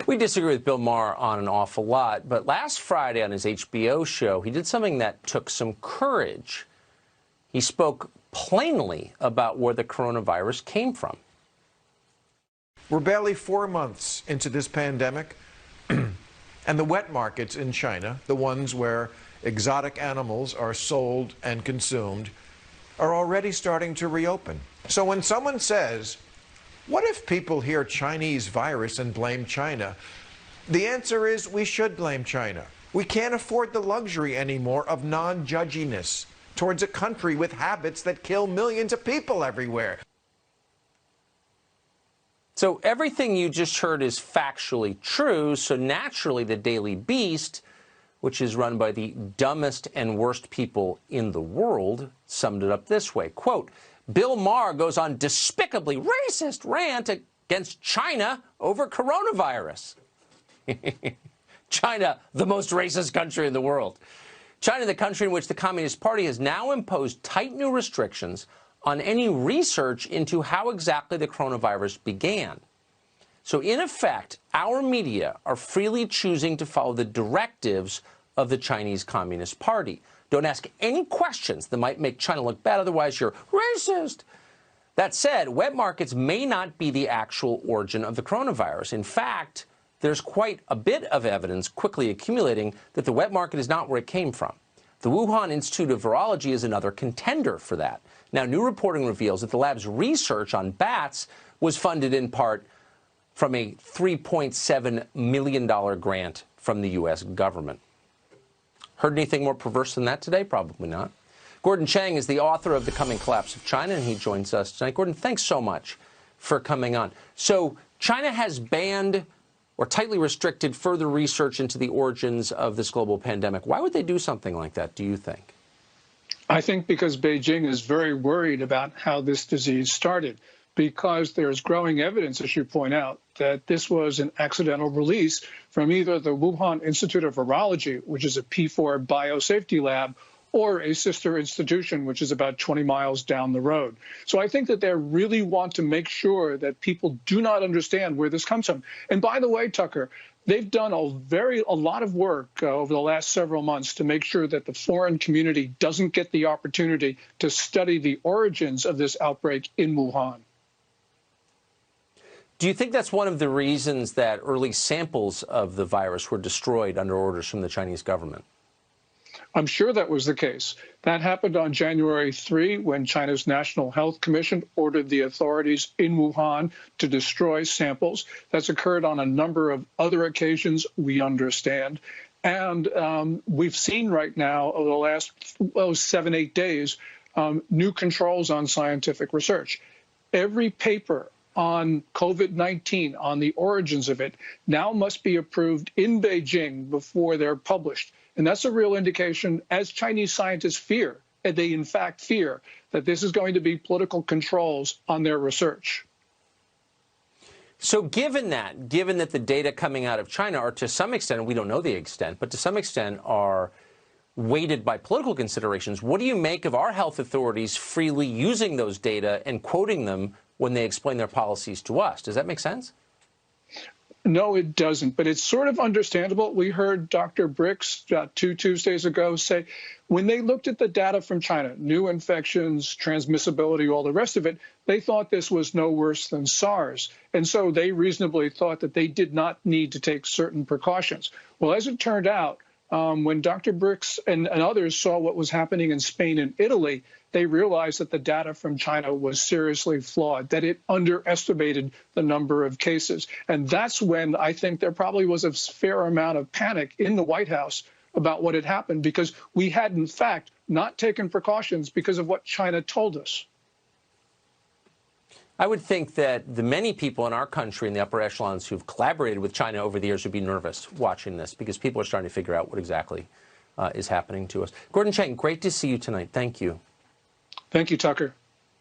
We disagree with Bill Maher on an awful lot, but last Friday on his HBO show, he did something that took some courage. He spoke plainly about where the coronavirus came from. We're barely 4 months into this pandemic, and the wet markets in China, the ones where exotic animals are sold and consumed, are already starting to reopen. So when someone says, what if people hear Chinese virus and blame China? The answer is we should blame China. We can't afford the luxury anymore of non-judginess towards a country with habits that kill millions of people everywhere. So everything you just heard is factually true, so naturally the Daily Beast, which is run by the dumbest and worst people in the world, summed it up this way, quote, Bill Maher goes on despicably racist rant against China over coronavirus. China, the most racist country in the world. China, the country in which the Communist Party has now imposed tight new restrictions on any research into how exactly the coronavirus began. So in effect, our media are freely choosing to follow the directives of the Chinese Communist Party. Don't ask any questions that might make China look bad, otherwise you're racist. That said, wet markets may not be the actual origin of the coronavirus. In fact, there's quite a bit of evidence quickly accumulating that the wet market is not where it came from. The Wuhan Institute of Virology is another contender for that. Now, new reporting reveals that the lab's research on bats was funded in part from a $3.7 million grant from the U.S. government. Heard anything more perverse than that today? Probably not. Gordon Chang is the author of The Coming Collapse of China, and he joins us tonight. Gordon, thanks so much for coming on. So China has banned or tightly restricted further research into the origins of this global pandemic. Why would they do something like that, do you think? I think because Beijing is very worried about how this disease started, because there's growing evidence, as you point out, that this was an accidental release from either the Wuhan Institute of Virology, which is a P4 biosafety lab, or a sister institution, which is about 20 miles down the road. So I think that they really want to make sure that people do not understand where this comes from. And by the way, Tucker, they've done a lot of work over the last several months to make sure that the foreign community doesn't get the opportunity to study the origins of this outbreak in Wuhan. Do you think that's one of the reasons that early samples of the virus were destroyed under orders from the Chinese government? I'm sure that was the case. That happened on January 3 when China's National Health Commission ordered the authorities in Wuhan to destroy samples. That's occurred on a number of other occasions, we understand. And we've seen right now over the last 7-8 days new controls on scientific research. Every paper on COVID-19, on the origins of it, now must be approved in Beijing before they're published. And that's a real indication, as Chinese scientists fear, and they in fact fear, that this is going to be political controls on their research. So given that the data coming out of China are to some extent, and we don't know the extent, but to some extent are weighted by political considerations, what do you make of our health authorities freely using those data and quoting them when they explain their policies to us? Does that make sense? No, it doesn't, but it's sort of understandable. We heard Dr. Bricks 2 Tuesdays ago say when they looked at the data from China, new infections, transmissibility, all the rest of it, they thought this was no worse than SARS. And so they reasonably thought that they did not need to take certain precautions. Well, as it turned out, when Dr. Bricks and others saw what was happening in Spain and Italy, they realized that the data from China was seriously flawed, that it underestimated the number of cases. And that's when I think there probably was a fair amount of panic in the White House about what had happened, because we had, in fact, not taken precautions because of what China told us. I would think that the many people in our country in the upper echelons who've collaborated with China over the years would be nervous watching this, because people are starting to figure out what exactly is happening to us. Gordon Chang, great to see you tonight. Thank you. Thank you, Tucker.